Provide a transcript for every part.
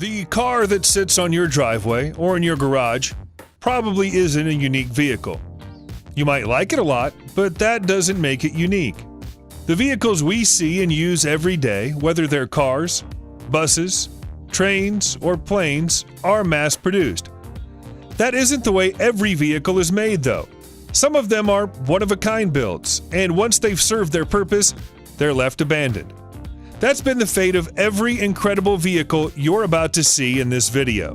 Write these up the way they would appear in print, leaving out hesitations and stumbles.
The car that sits on your driveway or in your garage probably isn't a unique vehicle. You might like it a lot, but that doesn't make it unique. The vehicles we see and use every day, whether they're cars, buses, trains, or planes, are mass-produced. That isn't the way every vehicle is made, though. Some of them are one-of-a-kind builds, and once they've served their purpose, they're left abandoned. That's been the fate of every incredible vehicle you're about to see in this video.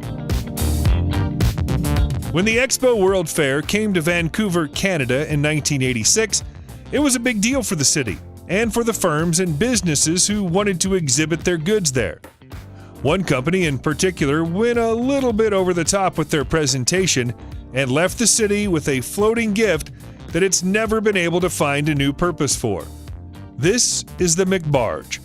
When the Expo World Fair came to Vancouver, Canada in 1986, it was a big deal for the city and for the firms and businesses who wanted to exhibit their goods there. One company in particular went a little bit over the top with their presentation and left the city with a floating gift that it's never been able to find a new purpose for. This is the McBarge,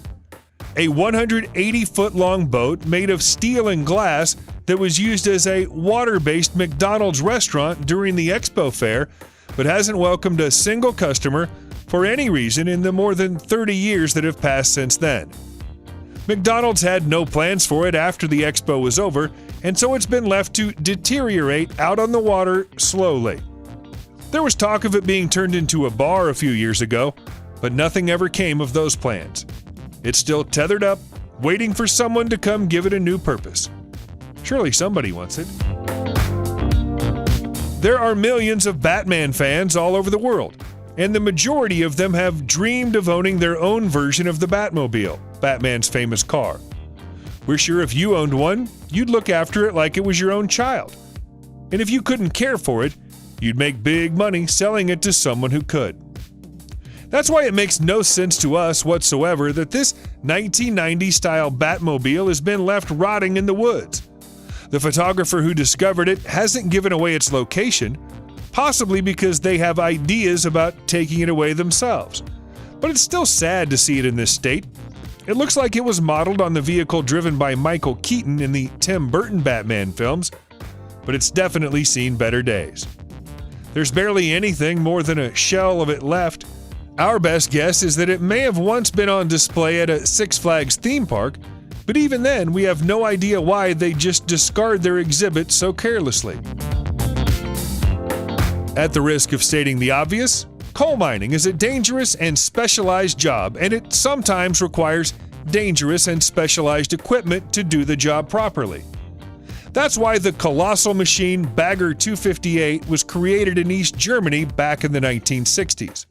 a 180-foot-long boat made of steel and glass that was used as a water-based McDonald's restaurant during the Expo Fair, but hasn't welcomed a single customer for any reason in the more than 30 years that have passed since then. McDonald's had no plans for it after the Expo was over, and so it's been left to deteriorate out on the water slowly. There was talk of it being turned into a bar a few years ago, but nothing ever came of those plans. It's still tethered up, waiting for someone to come give it a new purpose. Surely somebody wants it. There are millions of Batman fans all over the world, and the majority of them have dreamed of owning their own version of the Batmobile, Batman's famous car. We're sure if you owned one, you'd look after it like it was your own child. And if you couldn't care for it, you'd make big money selling it to someone who could. That's why it makes no sense to us whatsoever that this 1990s-style Batmobile has been left rotting in the woods. The photographer who discovered it hasn't given away its location, possibly because they have ideas about taking it away themselves. But it's still sad to see it in this state. It looks like it was modeled on the vehicle driven by Michael Keaton in the Tim Burton Batman films, but it's definitely seen better days. There's barely anything more than a shell of it left. Our best guess is that it may have once been on display at a Six Flags theme park, but even then, we have no idea why they just discard their exhibit so carelessly. At the risk of stating the obvious, coal mining is a dangerous and specialized job, and it sometimes requires dangerous and specialized equipment to do the job properly. That's why the colossal machine Bagger 258 was created in East Germany back in the 1960s.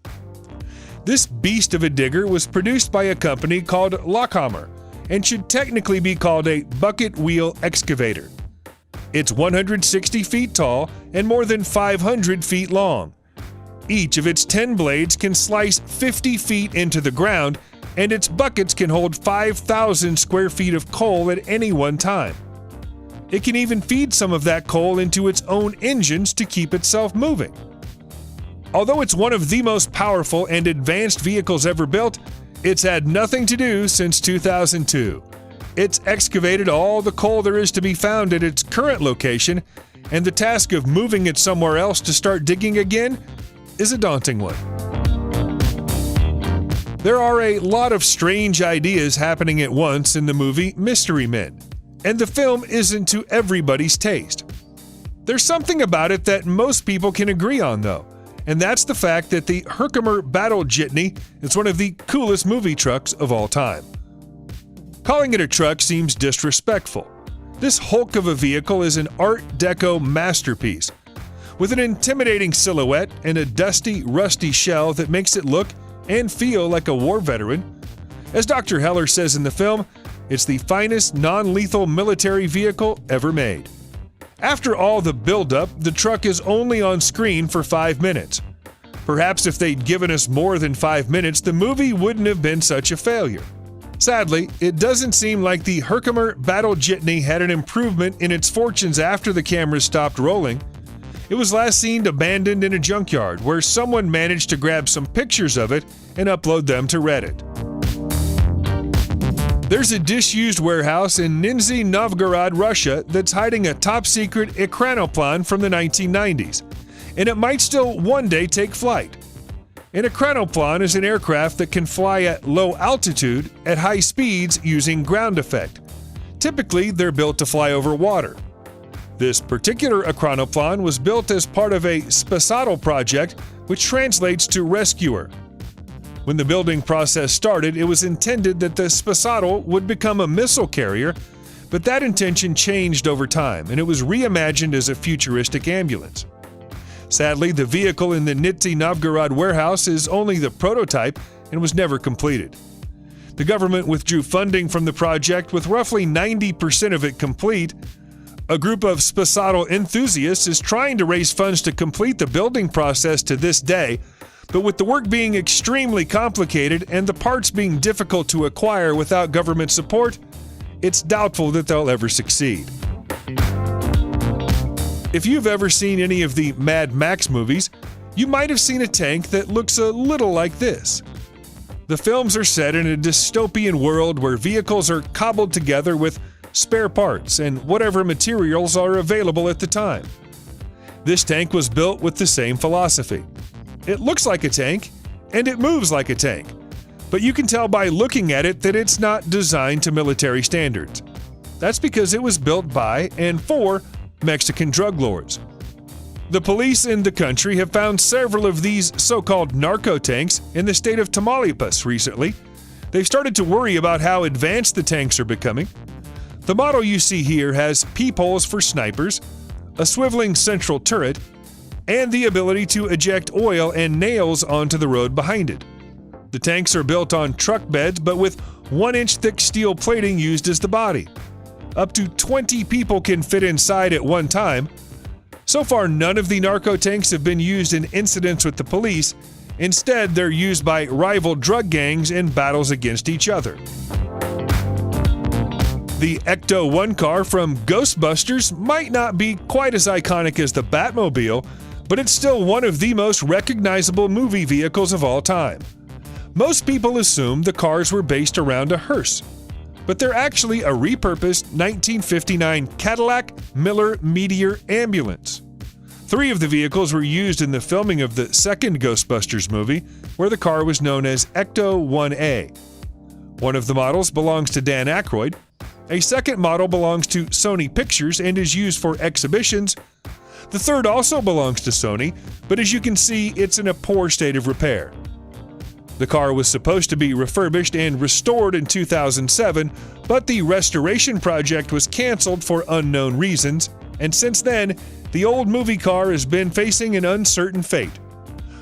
This beast of a digger was produced by a company called Lochhammer and should technically be called a bucket wheel excavator. It's 160 feet tall and more than 500 feet long. Each of its 10 blades can slice 50 feet into the ground, and its buckets can hold 5,000 square feet of coal at any one time. It can even feed some of that coal into its own engines to keep itself moving. Although it's one of the most powerful and advanced vehicles ever built, it's had nothing to do since 2002. It's excavated all the coal there is to be found at its current location, and the task of moving it somewhere else to start digging again is a daunting one. There are a lot of strange ideas happening at once in the movie Mystery Men, and the film isn't to everybody's taste. There's something about it that most people can agree on, though, and that's the fact that the Herkimer Battle Jitney is one of the coolest movie trucks of all time. Calling it a truck seems disrespectful. This hulk of a vehicle is an Art Deco masterpiece, with an intimidating silhouette and a dusty, rusty shell that makes it look and feel like a war veteran. As Dr. Heller says in the film, it's the finest non-lethal military vehicle ever made. After all the build-up, the truck is only on screen for 5 minutes. Perhaps if they'd given us more than 5 minutes, the movie wouldn't have been such a failure. Sadly, it doesn't seem like the Herkimer Battle Jitney had an improvement in its fortunes after the cameras stopped rolling. It was last seen abandoned in a junkyard, where someone managed to grab some pictures of it and upload them to Reddit. There's a disused warehouse in Nizhny Novgorod, Russia that's hiding a top-secret Ekranoplan from the 1990s, and it might still one day take flight. An Ekranoplan is an aircraft that can fly at low altitude at high speeds using ground effect. Typically, they're built to fly over water. This particular Akronoplon was built as part of a Spasado project, which translates to rescuer. When the building process started, it was intended that the Spasado would become a missile carrier, but that intention changed over time, and it was reimagined as a futuristic ambulance. Sadly, the vehicle in the Nizhny Novgorod warehouse is only the prototype and was never completed. The government withdrew funding from the project with roughly 90% of it complete. A group of Spasado enthusiasts is trying to raise funds to complete the building process to this day, but with the work being extremely complicated and the parts being difficult to acquire without government support, it's doubtful that they'll ever succeed. If you've ever seen any of the Mad Max movies, you might have seen a tank that looks a little like this. The films are set in a dystopian world where vehicles are cobbled together with spare parts and whatever materials are available at the time. This tank was built with the same philosophy. It looks like a tank, and it moves like a tank, but you can tell by looking at it that it's not designed to military standards. That's because it was built by and for Mexican drug lords. The police in the country have found several of these so-called narco tanks in the state of Tamaulipas recently. They've started to worry about how advanced the tanks are becoming. The model you see here has peepholes for snipers, a swiveling central turret, and the ability to eject oil and nails onto the road behind it. The tanks are built on truck beds but with 1-inch thick steel plating used as the body. Up to 20 people can fit inside at one time. So far, none of the narco tanks have been used in incidents with the police. Instead, they're used by rival drug gangs in battles against each other. The Ecto-1 car from Ghostbusters might not be quite as iconic as the Batmobile, but it's still one of the most recognizable movie vehicles of all time. Most people assume the cars were based around a hearse, but they're actually a repurposed 1959 Cadillac Miller Meteor ambulance. 3 of the vehicles were used in the filming of the second Ghostbusters movie, where the car was known as Ecto-1A. One of the models belongs to Dan Aykroyd. A second model belongs to Sony Pictures and is used for exhibitions. The third also belongs to Sony, but as you can see, it's in a poor state of repair. The car was supposed to be refurbished and restored in 2007, but the restoration project was canceled for unknown reasons, and since then, the old movie car has been facing an uncertain fate.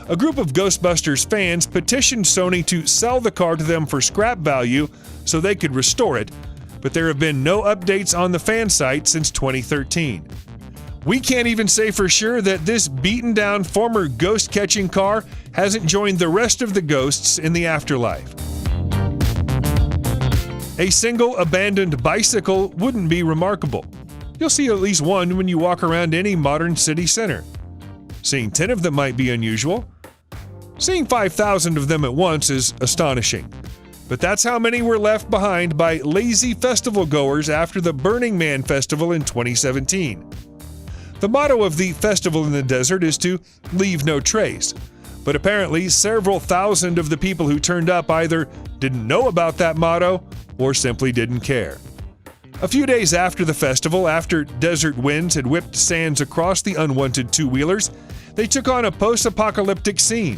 A group of Ghostbusters fans petitioned Sony to sell the car to them for scrap value so they could restore it, but there have been no updates on the fan site since 2013. We can't even say for sure that this beaten-down former ghost-catching car hasn't joined the rest of the ghosts in the afterlife. A single abandoned bicycle wouldn't be remarkable. You'll see at least one when you walk around any modern city center. Seeing 10 of them might be unusual. Seeing 5,000 of them at once is astonishing. But that's how many were left behind by lazy festival goers after the Burning Man Festival in 2017. The motto of the festival in the desert is to leave no trace, but apparently several thousand of the people who turned up either didn't know about that motto or simply didn't care. A few days after the festival, after desert winds had whipped sands across the unwanted two-wheelers, they took on a post-apocalyptic scene.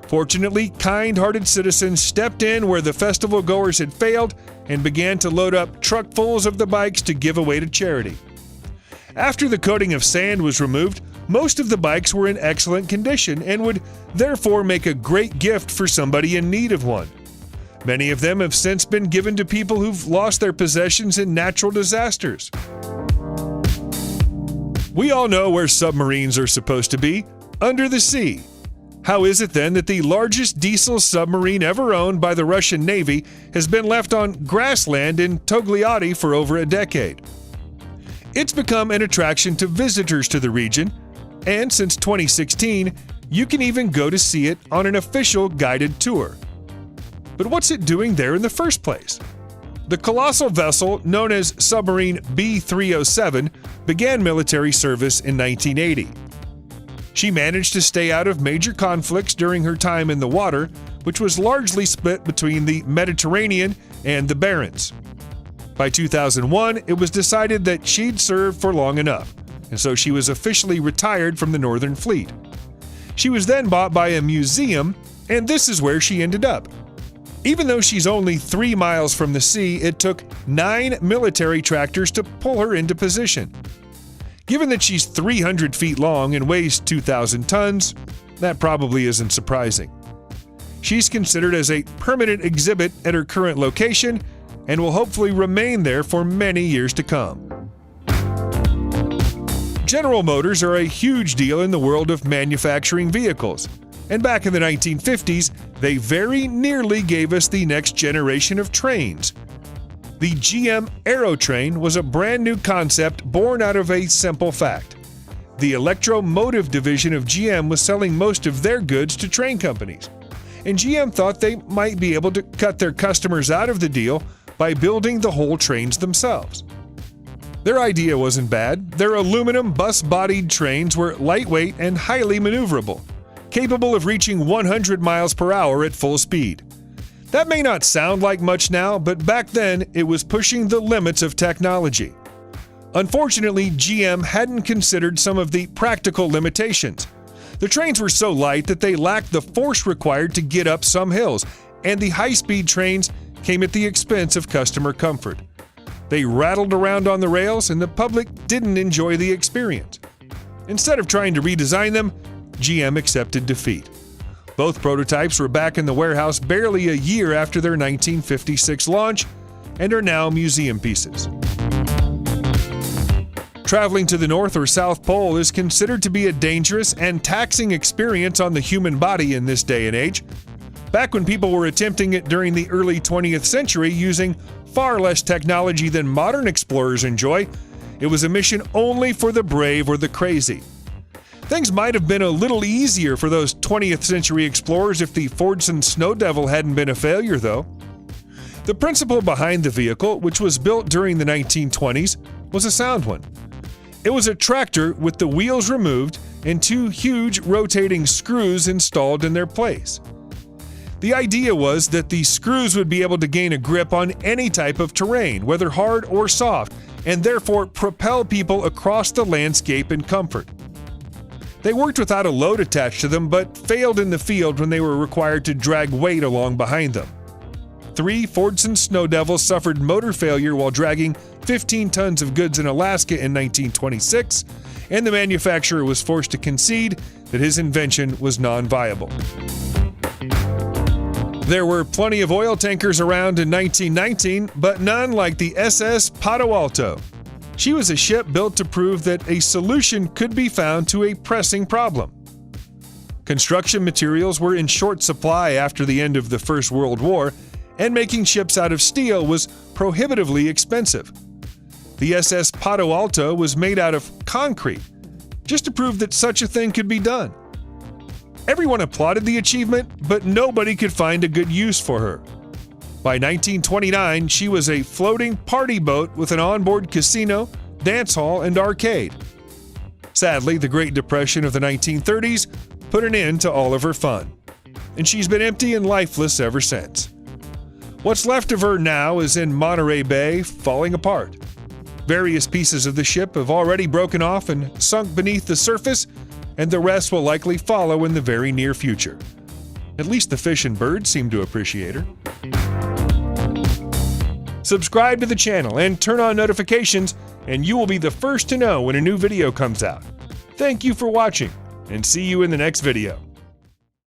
Fortunately, kind-hearted citizens stepped in where the festival goers had failed and began to load up truckfuls of the bikes to give away to charity. After the coating of sand was removed, most of the bikes were in excellent condition and would therefore make a great gift for somebody in need of one. Many of them have since been given to people who've lost their possessions in natural disasters. We all know where submarines are supposed to be, under the sea. How is it then that the largest diesel submarine ever owned by the Russian Navy has been left on grassland in Togliatti for over a decade? It's become an attraction to visitors to the region, and since 2016, you can even go to see it on an official guided tour. But what's it doing there in the first place? The colossal vessel, known as Submarine B-307, began military service in 1980. She managed to stay out of major conflicts during her time in the water, which was largely split between the Mediterranean and the Barents. By 2001, it was decided that she'd served for long enough, and so she was officially retired from the Northern Fleet. She was then bought by a museum, and this is where she ended up. Even though she's only 3 miles from the sea, it took 9 military tractors to pull her into position. Given that she's 300 feet long and weighs 2,000 tons, that probably isn't surprising. She's considered as a permanent exhibit at her current location and will hopefully remain there for many years to come. General Motors are a huge deal in the world of manufacturing vehicles, and back in the 1950s, they very nearly gave us the next generation of trains. The GM Aerotrain was a brand new concept born out of a simple fact. The electromotive division of GM was selling most of their goods to train companies, and GM thought they might be able to cut their customers out of the deal by building the whole trains themselves. Their idea wasn't bad. Their aluminum bus-bodied trains were lightweight and highly maneuverable, capable of reaching 100 miles per hour at full speed. That may not sound like much now, but back then it was pushing the limits of technology. Unfortunately, GM hadn't considered some of the practical limitations. The trains were so light that they lacked the force required to get up some hills, and the high-speed trains came at the expense of customer comfort. They rattled around on the rails, and the public didn't enjoy the experience. Instead of trying to redesign them, GM accepted defeat. Both prototypes were back in the warehouse barely a year after their 1956 launch and are now museum pieces. Traveling to the North or South Pole is considered to be a dangerous and taxing experience on the human body in this day and age. Back when people were attempting it during the early 20th century using far less technology than modern explorers enjoy, it was a mission only for the brave or the crazy. Things might have been a little easier for those 20th century explorers if the Fordson Snow Devil hadn't been a failure, though. The principle behind the vehicle, which was built during the 1920s, was a sound one. It was a tractor with the wheels removed and 2 huge rotating screws installed in their place. The idea was that the screws would be able to gain a grip on any type of terrain, whether hard or soft, and therefore propel people across the landscape in comfort. They worked without a load attached to them, but failed in the field when they were required to drag weight along behind them. 3 Fordson Snow Devils suffered motor failure while dragging 15 tons of goods in Alaska in 1926, and the manufacturer was forced to concede that his invention was non-viable. There were plenty of oil tankers around in 1919, but none like the SS Palo Alto. She was a ship built to prove that a solution could be found to a pressing problem. Construction materials were in short supply after the end of the First World War, and making ships out of steel was prohibitively expensive. The SS Palo Alto was made out of concrete, just to prove that such a thing could be done. Everyone applauded the achievement, but nobody could find a good use for her. By 1929, she was a floating party boat with an onboard casino, dance hall, and arcade. Sadly, the Great Depression of the 1930s put an end to all of her fun, and she's been empty and lifeless ever since. What's left of her now is in Monterey Bay, falling apart. Various pieces of the ship have already broken off and sunk beneath the surface, and the rest will likely follow in the very near future. At least the fish and birds seem to appreciate her. Subscribe to the channel and turn on notifications, and you will be the first to know when a new video comes out. Thank you for watching, and see you in the next video.